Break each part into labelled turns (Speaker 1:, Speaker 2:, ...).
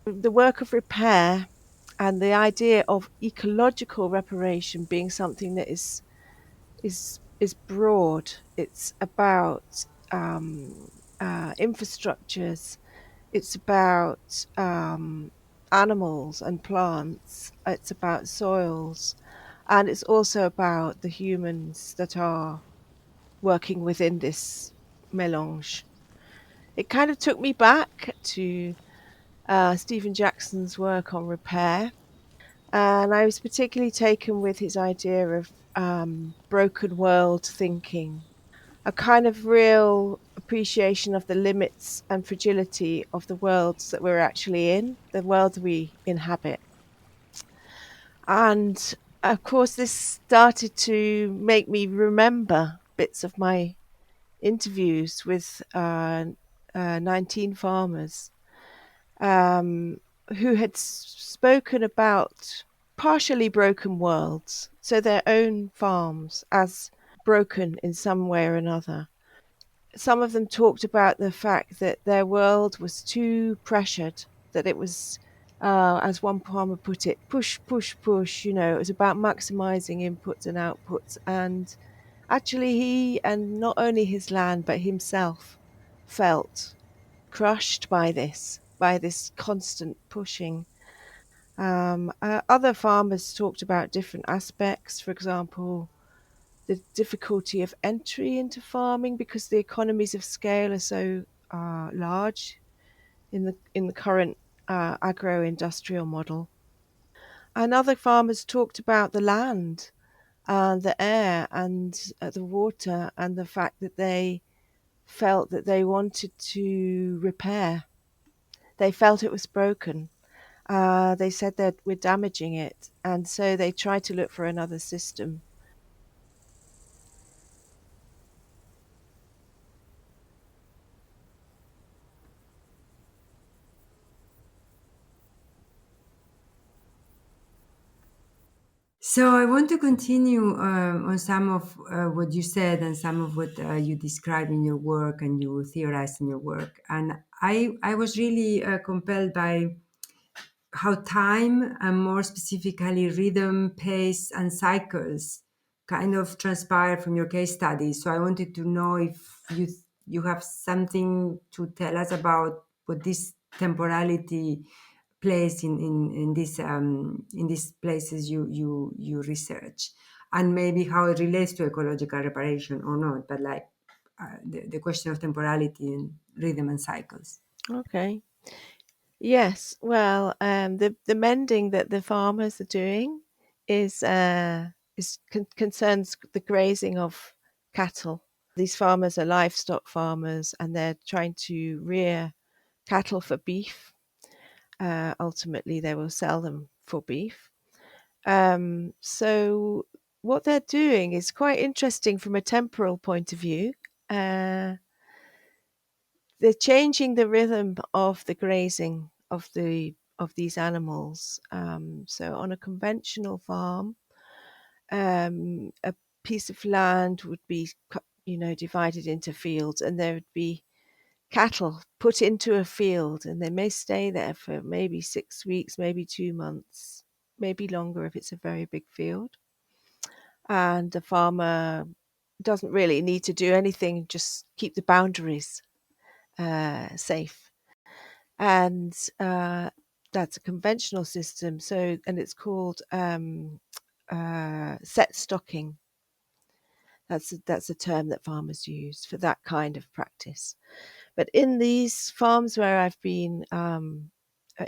Speaker 1: The work of repair and the idea of ecological reparation being something that is broad. It's about infrastructures. It's about animals and plants. It's about soils, and it's also about the humans that are working within this melange. It kind of took me back to Stephen Jackson's work on repair, and I was particularly taken with his idea of broken world thinking, a kind of real appreciation of the limits and fragility of the worlds that we're actually in, the world we inhabit. And of course, this started to make me remember bits of my interviews with 19 farmers um, who had spoken about partially broken worlds, so their own farms as broken in some way or another. Some of them talked about the fact that their world was too pressured, that it was, as one farmer put it, push, push, push. It was about maximizing inputs and outputs. And actually, he and not only his land, but himself felt crushed by this constant pushing. Other farmers talked about different aspects, for example, the difficulty of entry into farming because the economies of scale are so large in the current agro-industrial model. And other farmers talked about the land and the air and the water and the fact that they felt that they wanted to repair. They felt it was broken. They said that we're damaging it, and so they tried to look for another system.
Speaker 2: So I want to continue on some of what you said and some of what you describe in your work and you theorize in your work. And I was really compelled by how time and more specifically rhythm, pace, and cycles kind of transpire from your case study. So I wanted to know if you have something to tell us about what this temporality plays in these places you research, and maybe how it relates to ecological reparation or not. But like the question of temporality and rhythm and cycles.
Speaker 1: Okay. Yes. Well, the mending that the farmers are doing is concerns the grazing of cattle. These farmers are livestock farmers, and they're trying to rear cattle for beef. Ultimately, they will sell them for beef. So what they're doing is quite interesting from a temporal point of view. Uh, they're changing the rhythm of the grazing of these animals. So on a conventional farm, a piece of land would be divided into fields, and there would be cattle put into a field, and they may stay there for maybe 6 weeks, maybe 2 months, maybe longer if it's a very big field. And the farmer doesn't really need to do anything, just keep the boundaries safe. And that's a conventional system. So, and it's called set stocking. That's a term that farmers use for that kind of practice. But in these farms where I've been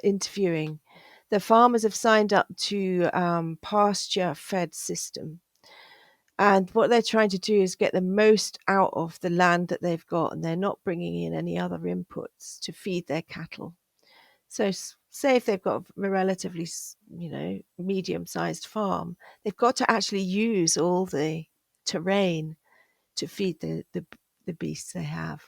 Speaker 1: interviewing, the farmers have signed up to pasture fed system. And what they're trying to do is get the most out of the land that they've got, and they're not bringing in any other inputs to feed their cattle. So, say if they've got a relatively, medium-sized farm, they've got to actually use all the terrain to feed the beasts they have.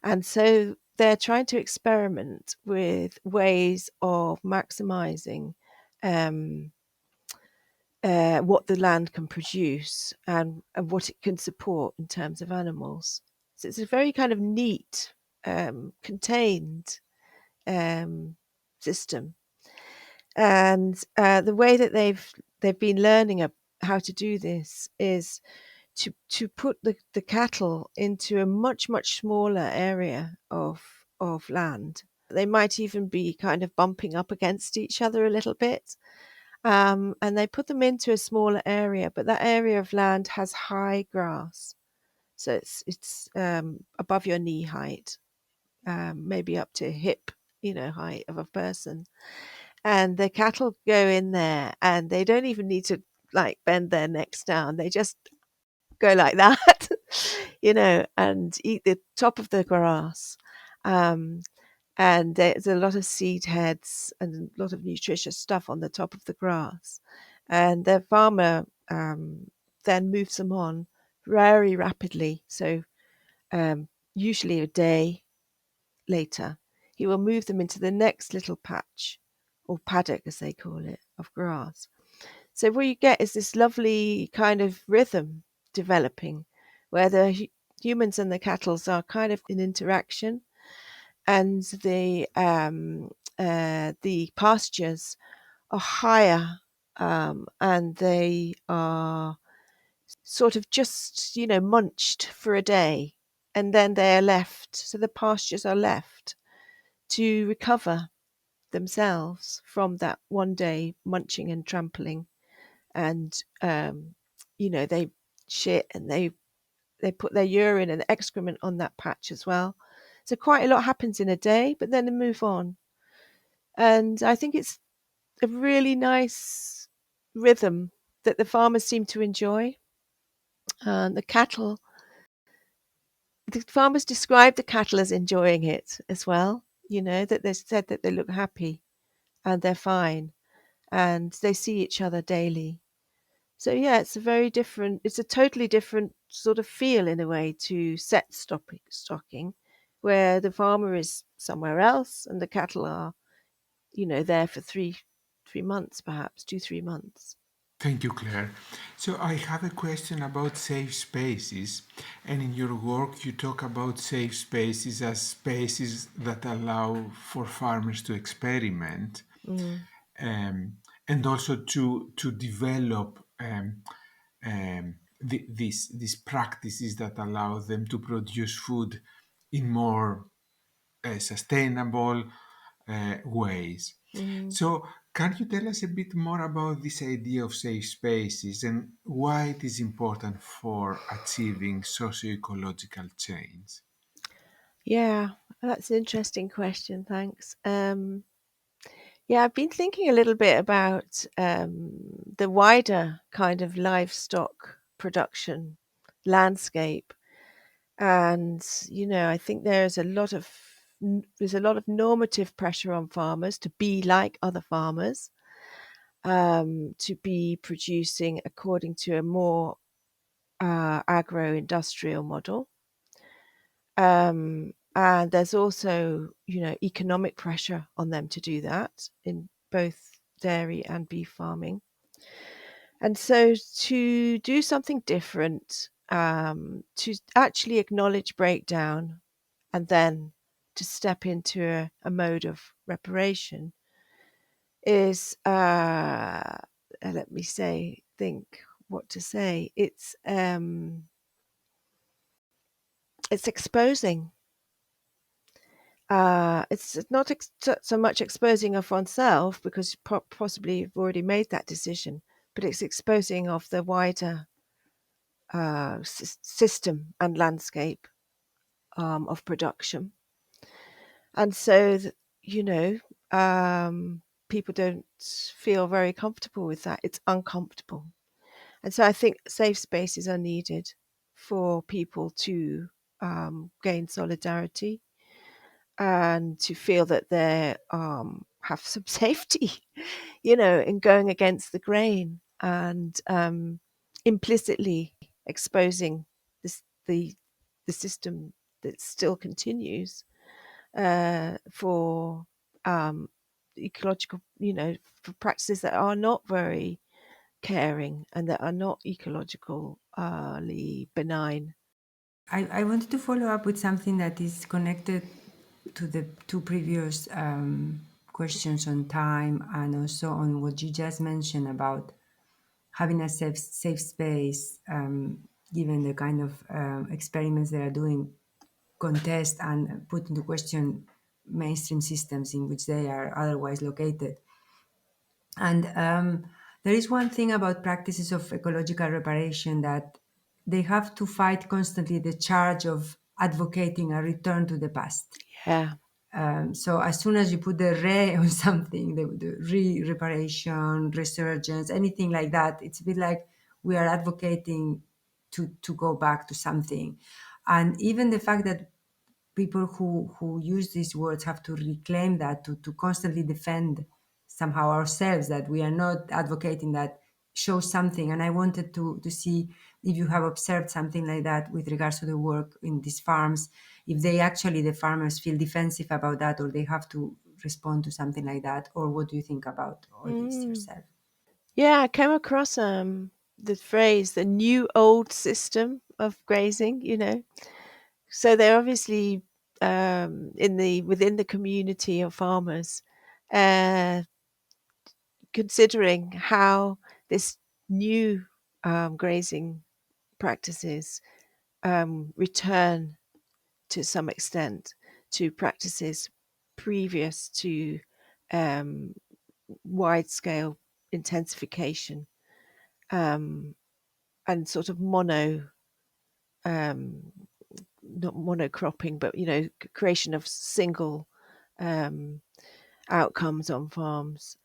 Speaker 1: And so they're trying to experiment with ways of maximizing um, what the land can produce and what it can support in terms of animals. So it's a very kind of neat, contained um, system. And the way that they've been learning how to do this is to put the cattle into a much smaller area of land. They might even be kind of bumping up against each other a little bit. And they put them into a smaller area, but that area of land has high grass. So it's above your knee height, maybe up to hip, height of a person. And the cattle go in there and they don't even need to like bend their necks down. They just go like that, and eat the top of the grass. Um, and there's a lot of seed heads and a lot of nutritious stuff on the top of the grass. And the farmer then moves them on very rapidly. So usually a day later, he will move them into the next little patch, or paddock as they call it, of grass. So what you get is this lovely kind of rhythm developing where the humans and the cattle are kind of in interaction, and the pastures are higher, and they are sort of just munched for a day, and then they are left. So the pastures are left to recover themselves from that one day munching and trampling, and they shit and they put their urine and excrement on that patch as well. So quite a lot happens in a day, but then they move on. And I think it's a really nice rhythm that the farmers seem to enjoy. The cattle, the farmers describe the cattle as enjoying it as well. That they said that they look happy and they're fine and they see each other daily. So yeah, it's a totally different sort of feel in a way to set stocking, where the farmer is somewhere else and the cattle are, there for 3 months, perhaps 2-3 months.
Speaker 3: Thank you, Claire. So I have a question about safe spaces. And in your work, you talk about safe spaces as spaces that allow for farmers to experiment,
Speaker 1: Mm.
Speaker 3: and also to develop these practices that allow them to produce food in more sustainable ways.
Speaker 1: Mm.
Speaker 3: So, can you tell us a bit more about this idea of safe spaces and why it is important for achieving socio-ecological change?
Speaker 1: Yeah, that's an interesting question. Thanks. Yeah, I've been thinking a little bit about the wider kind of livestock production landscape, and I think there's a lot of normative pressure on farmers to be like other farmers, to be producing according to a more agro-industrial model. And there's also, economic pressure on them to do that in both dairy and beef farming. And so to do something different, to actually acknowledge breakdown and then to step into a mode of reparation is, let me think what to say. It's exposing. It's not so much exposing of oneself, because possibly you've already made that decision, but it's exposing of the wider system and landscape of production. And so, you know, people don't feel very comfortable with that. It's uncomfortable. And so I think safe spaces are needed for people to gain solidarity and to feel that they have some safety, in going against the grain, and implicitly exposing this, the system that still continues for ecological, for practices that are not very caring and that are not ecologically benign.
Speaker 2: I wanted to follow up with something that is connected to the two previous questions on time and also on what you just mentioned about having a safe space, given the kind of experiments they are doing, contest and put into question mainstream systems in which they are otherwise located. And there is one thing about practices of ecological reparation, that they have to fight constantly the charge of advocating a return to the past.
Speaker 1: Yeah.
Speaker 2: So as soon as you put the re on something, the reparation, resurgence, anything like that, it's a bit like we are advocating to go back to something. And even the fact that people who use these words have to reclaim that, to constantly defend somehow ourselves, that we are not advocating that, shows something. And I wanted to see if you have observed something like that with regards to the work in these farms, if they actually, the farmers, feel defensive about that, or they have to respond to something like that, or what do you think about all this
Speaker 1: Mm.
Speaker 2: yourself?
Speaker 1: Yeah, I came across the phrase the new old system of grazing, you know. So they're obviously within the community of farmers uh considering how this new grazing practices return to some extent to practices previous to um, wide scale intensification and sort of um, not monocropping, but you know, creation of single um, outcomes on farms.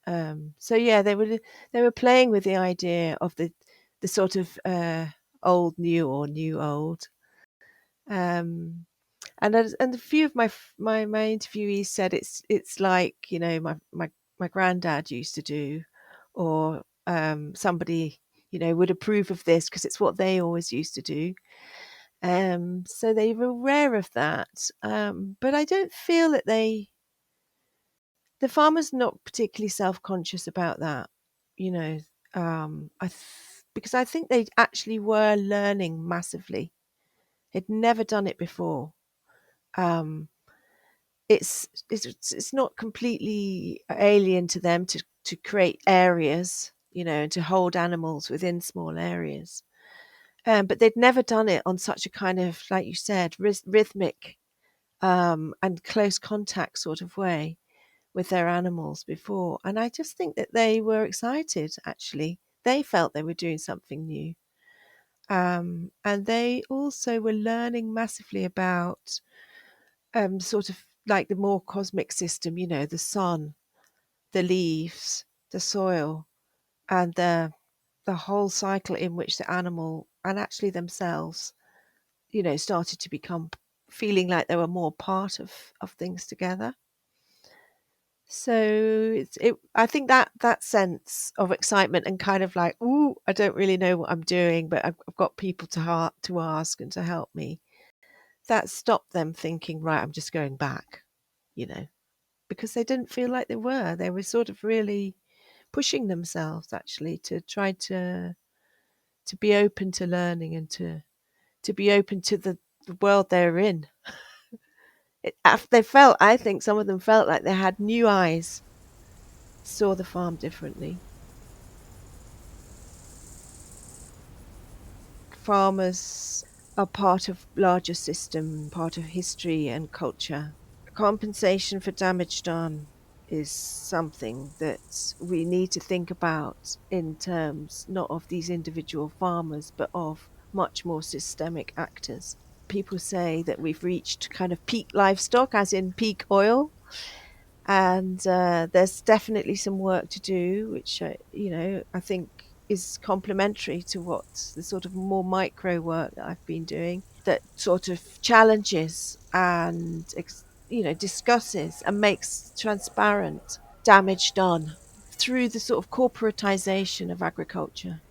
Speaker 1: So yeah, they were playing with the idea of the sort of old new or new old. Um, and a few of my interviewees said it's like, you know, my granddad used to do, or somebody, you know, would approve of this because it's what they always used to do. So they were aware of that, but I don't feel that the farmers not particularly self-conscious about that, you know. Because I think they actually were learning massively. They'd never done it before. Um, it's not completely alien to them to create areas, you know, and to hold animals within small areas. But they'd never done it on such a kind of, like you said, rhythmic and close contact sort of way with their animals before. And I just think that they were excited, actually. They felt they were doing something new. And they also were learning massively about sort of like the more cosmic system, you know, the sun, the leaves, the soil, and the whole cycle in which the animal and actually themselves, you know, started to become feeling like they were more part of things together. So I think that sense of excitement and kind of like, ooh, I don't really know what I'm doing, but I've got people to ask and to help me. That stopped them thinking, right, I'm just going back, you know, because they didn't feel like they were. They were sort of really pushing themselves actually to try to be open to learning and to be open to the world they're in. They felt, I think some of them felt like they had new eyes, saw the farm differently. Farmers are part of larger system, part of history and culture. Compensation for damage done is something that we need to think about in terms not of these individual farmers, but of much more systemic actors. People say that we've reached kind of peak livestock, as in peak oil, and there's definitely some work to do, which you know, I think is complementary to what the sort of more micro work that I've been doing, that sort of challenges and you know, discusses and makes transparent damage done through the sort of corporatization of agriculture.